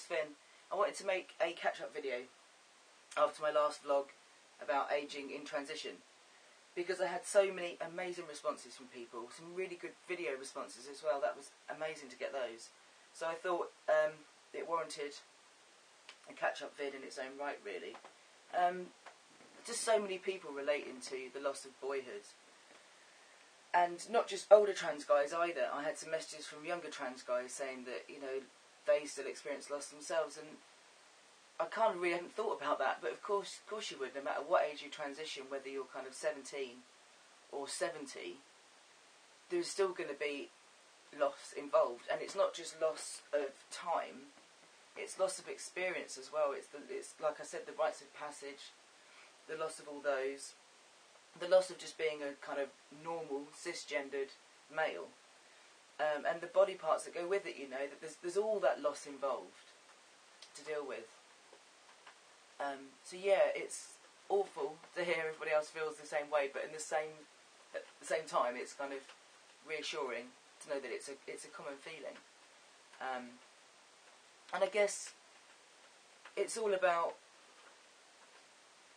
it's Finn. I wanted to make a catch-up video after my last vlog about aging in transition, because I had so many amazing responses from people, some really good video responses as well. That was amazing to get those. So I thought it warranted a catch-up vid in its own right, really. Just so many people relating to the loss of boyhood. And not just older trans guys either. I had some messages from younger trans guys saying that, you know, they still experience loss themselves, and I kind of really hadn't thought about that, but of course you would, no matter what age you transition, whether you're kind of 17 or 70, there's still going to be loss involved, and it's not just loss of time, it's loss of experience as well. It's like I said, the rites of passage, the loss of all those, the loss of just being a kind of normal cisgendered male, and the body parts that go with it. You know, that there's all that loss involved to deal with. So yeah, it's awful to hear everybody else feels the same way, but at the same time, it's kind of reassuring to know that it's a common feeling. And I guess it's all about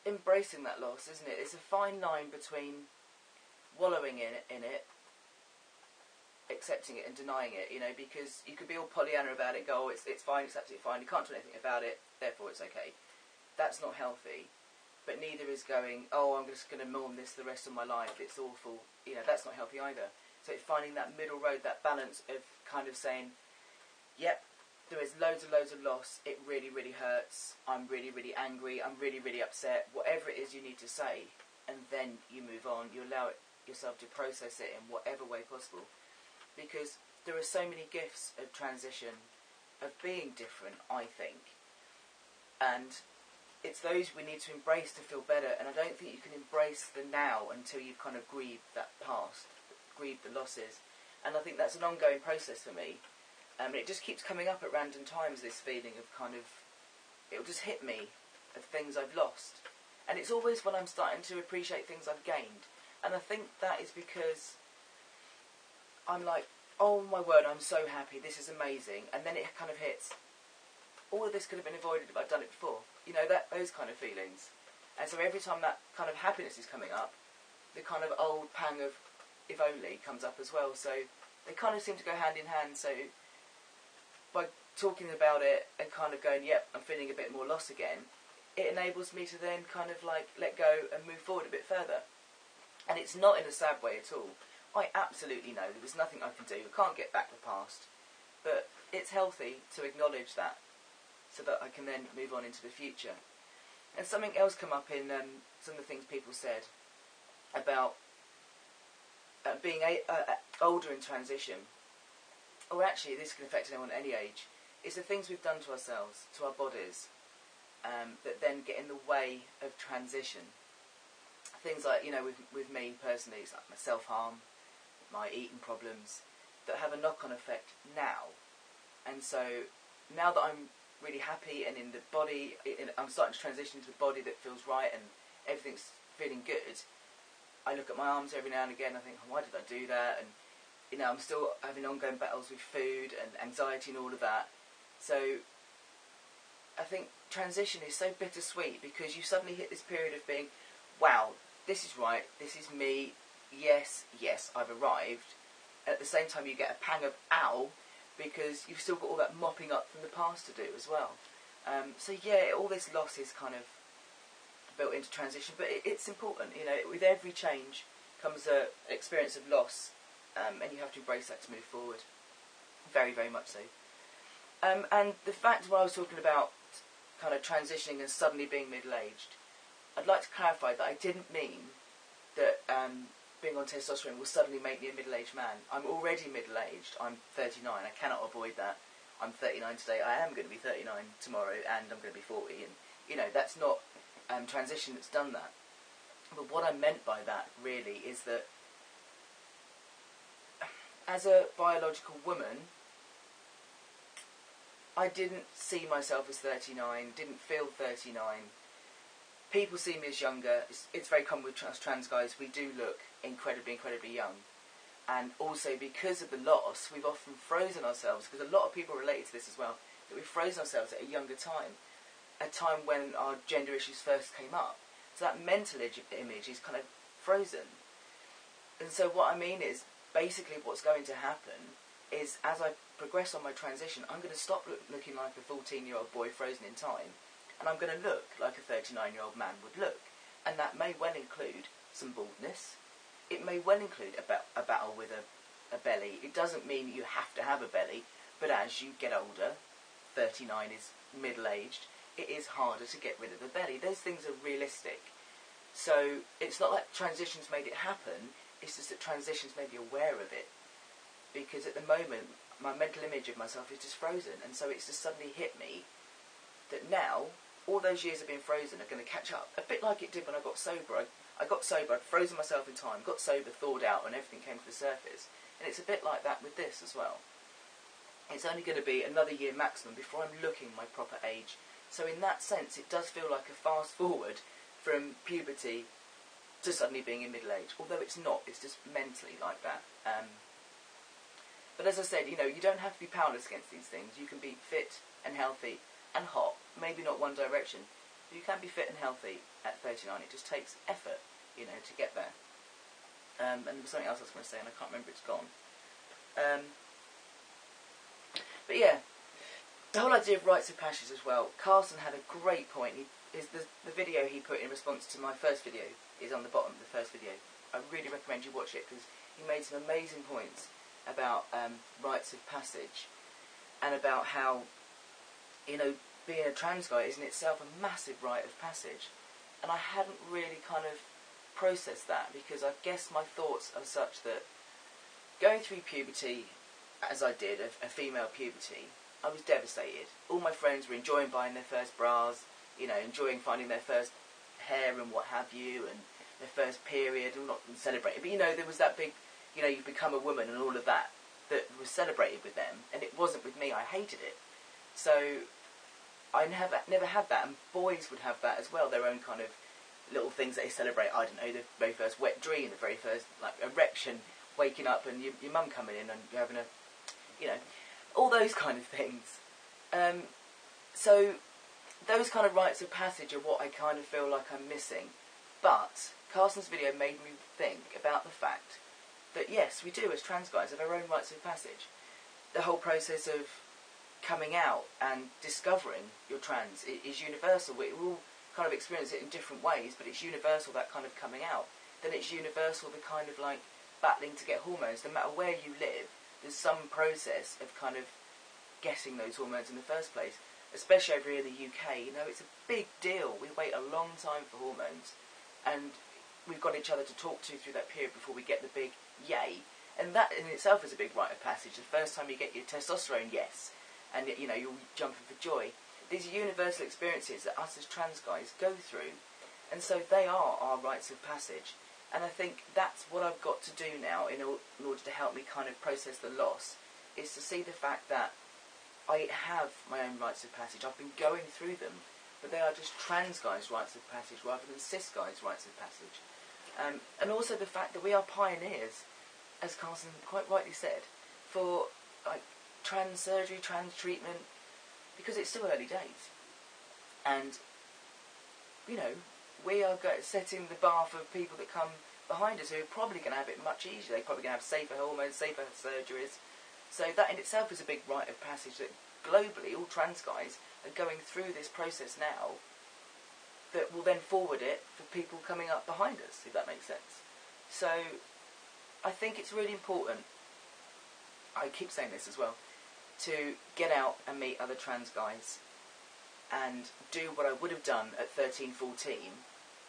embracing that loss, isn't it? It's a fine line between wallowing in it, accepting it and denying it, you know, because you could be all Pollyanna about it, go, oh, it's fine, it's absolutely fine, you can't do anything about it, therefore it's okay. That's not healthy. But neither is going, oh, I'm just going to mourn this the rest of my life, it's awful. You know, that's not healthy either. So it's finding that middle road, that balance of kind of saying, yep, there is loads and loads of loss, it really, really hurts, I'm really, really angry, I'm really, really upset, whatever it is you need to say, and then you move on, you allow yourself to process it in whatever way possible. Because there are so many gifts of transition, of being different, I think. And it's those we need to embrace to feel better, and I don't think you can embrace the now until you've kind of grieved that past, grieved the losses. And I think that's an ongoing process for me. And it just keeps coming up at random times, this feeling of kind of, it'll just hit me of things I've lost. And it's always when I'm starting to appreciate things I've gained. And I think that is because I'm like, oh my word, I'm so happy, this is amazing. And then it kind of hits, all of this could have been avoided if I'd done it before. You know, those kind of feelings. And so every time that kind of happiness is coming up, the kind of old pang of if only comes up as well. So they kind of seem to go hand in hand. So by talking about it and kind of going, yep, I'm feeling a bit more loss again, it enables me to then kind of like let go and move forward a bit further. And it's not in a sad way at all. I absolutely know that there's nothing I can do. I can't get back the past. But it's healthy to acknowledge that, so that I can then move on into the future. And something else come up in some of the things people said about being older in transition, or actually this can affect anyone at any age, is the things we've done to ourselves, to our bodies, that then get in the way of transition. Things like, you know, with me personally, it's like my self-harm, my eating problems, that have a knock-on effect now. And so now that I'm really happy and in the body, I'm starting to transition to the body that feels right and everything's feeling good, I look at my arms every now and again, I think, oh, why did I do that? And, you know, I'm still having ongoing battles with food and anxiety and all of that. So I think transition is so bittersweet, because you suddenly hit this period of being, wow, this is right, this is me, yes, I've arrived. At the same time you get a pang of ow, because you've still got all that mopping up from the past to do as well. So yeah, all this loss is kind of built into transition, but it's important, you know, with every change comes an experience of loss, and you have to embrace that to move forward. Very, very much so. And the fact when I was talking about kind of transitioning and suddenly being middle-aged, I'd like to clarify that I didn't mean that being on testosterone will suddenly make me a middle-aged man. I'm already middle-aged. I'm 39. I cannot avoid that. I'm 39 today. I am going to be 39 tomorrow, and I'm going to be 40. And, you know, that's not transition that's done that. But what I meant by that, really, is that as a biological woman, I didn't see myself as 39, didn't feel 39. People see me as younger. It's very common with trans guys. We do look incredibly, incredibly young. And also because of the loss, we've often frozen ourselves, because a lot of people related to this as well. that we've frozen ourselves at a younger time, a time when our gender issues first came up. So that mental image is kind of frozen. And so what I mean is, basically what's going to happen is, as I progress on my transition, I'm going to stop looking like a 14-year-old boy frozen in time, and I'm going to look like a 39-year-old man would look. And that may well include some baldness. It may well include a battle with a belly. It doesn't mean you have to have a belly, but as you get older, 39 is middle-aged, it is harder to get rid of the belly. Those things are realistic. So it's not like transitions made it happen, it's just that transitions made me aware of it. Because at the moment, my mental image of myself is just frozen, and so it's just suddenly hit me that now, all those years of being frozen are going to catch up. A bit like it did when I got sober. I got sober, I'd frozen myself in time, got sober, thawed out, and everything came to the surface. And it's a bit like that with this as well. It's only going to be another year maximum before I'm looking my proper age. So in that sense, it does feel like a fast forward from puberty to suddenly being in middle age. Although it's not, it's just mentally like that. But as I said, you know, you don't have to be powerless against these things. You can be fit and healthy and hot. Maybe not one direction. But you can be fit and healthy at 39. It just takes effort, you know, to get there. And there was something else I was going to say, and I can't remember, it's gone. But yeah, the whole idea of rites of passage as well. Carson had a great point. The video he put in response to my first video is on the bottom of the first video. I really recommend you watch it, because he made some amazing points about rites of passage, and about how, you know, being a trans guy is in itself a massive rite of passage. And I hadn't really kind of processed that, because I guess my thoughts are such that going through puberty, as I did, a female puberty, I was devastated. All my friends were enjoying buying their first bras, you know, enjoying finding their first hair and what have you, and their first period, and not celebrating. But, you know, there was that big, you know, you've become a woman and all of that, that was celebrated with them, and it wasn't with me. I hated it. So I never had that, and boys would have that as well, their own kind of little things that they celebrate. I don't know, the very first wet dream, the very first, like, erection, waking up and your mum coming in and you're having a, you know, all those kind of things. So those kind of rites of passage are what I kind of feel like I'm missing. But Carson's video made me think about the fact that yes, we do as trans guys have our own rites of passage. The whole process of coming out and discovering you're trans is universal. We all kind of experience it in different ways, but it's universal, that kind of coming out. Then it's universal, the kind of like battling to get hormones. No matter where you live, there's some process of kind of getting those hormones in the first place. Especially over here in the UK, you know, it's a big deal. We wait a long time for hormones, and we've got each other to talk to through that period before we get the big yay. And that in itself is a big rite of passage. The first time you get your testosterone, yes, and you know, you're jumping for joy. These are universal experiences that us as trans guys go through, and so they are our rites of passage. And I think that's what I've got to do now in order to help me kind of process the loss, is to see the fact that I have my own rites of passage. I've been going through them, but they are just trans guys' rites of passage rather than cis guys' rites of passage. And also the fact that we are pioneers, as Carson quite rightly said, for like trans surgery, trans treatment, because it's still early days. And, you know, we are setting the bar for people that come behind us who are probably going to have it much easier. They're probably going to have safer hormones, safer surgeries. So that in itself is a big rite of passage that globally all trans guys are going through this process now that will then forward it for people coming up behind us, if that makes sense. So I think it's really important, I keep saying this as well, to get out and meet other trans guys and do what I would have done at 13, 14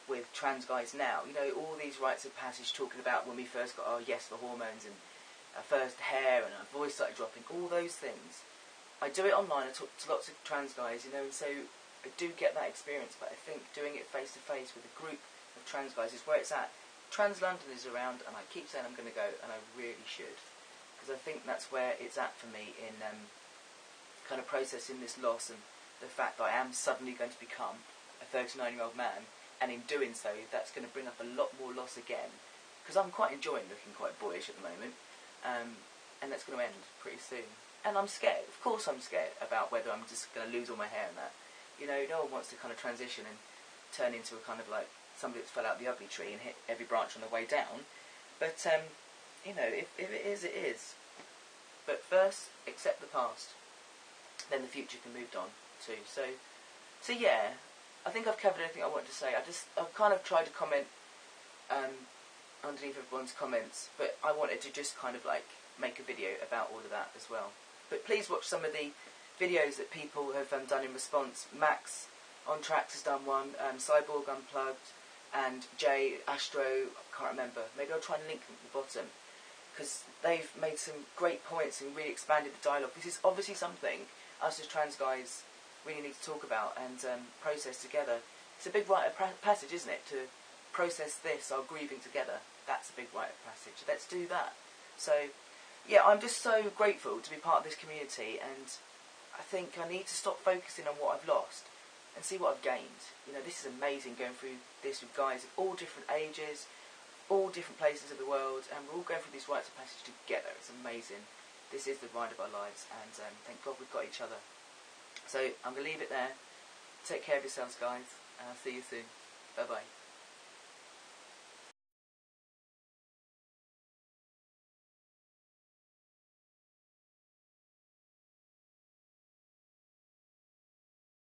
with trans guys now. You know, all these rites of passage talking about when we first got our yes for hormones and our first hair and our voice started dropping, all those things. I do it online, I talk to lots of trans guys, you know, and so I do get that experience, but I think doing it face to face with a group of trans guys is where it's at. Trans London is around, and I keep saying I'm going to go, and I really should, because I think that's where it's at for me in kind of processing this loss and the fact that I am suddenly going to become a 39-year-old man, and in doing so, that's going to bring up a lot more loss again, because I'm quite enjoying looking quite boyish at the moment, and and that's going to end pretty soon. And I'm scared. Of course I'm scared about whether I'm just going to lose all my hair and that. You know, no one wants to kind of transition and turn into a kind of like somebody that's fell out the ugly tree and hit every branch on the way down. But, you know, if it is, it is. But first, accept the past. Then the future can move on too. So yeah, I think I've covered everything I wanted to say. I've kind of tried to comment underneath everyone's comments, but I wanted to just kind of like make a video about all of that as well. But please watch some of the videos that people have done in response. Max on Tracks has done one, Cyborg Unplugged, and Jay Astro, I can't remember. Maybe I'll try and link them at the bottom, because they've made some great points and really expanded the dialogue. This is obviously something us as trans guys really need to talk about and process together. It's a big rite of passage, isn't it, to process this, our grieving together. That's a big rite of passage. Let's do that. So, yeah, I'm just so grateful to be part of this community, and I think I need to stop focusing on what I've lost and see what I've gained. You know, this is amazing going through this with guys of all different ages, all different places of the world, and we're all going through these rites of passage together. It's amazing. This is the ride of our lives, and thank God we've got each other. So I'm going to leave it there. Take care of yourselves, guys, and I'll see you soon. Bye-bye.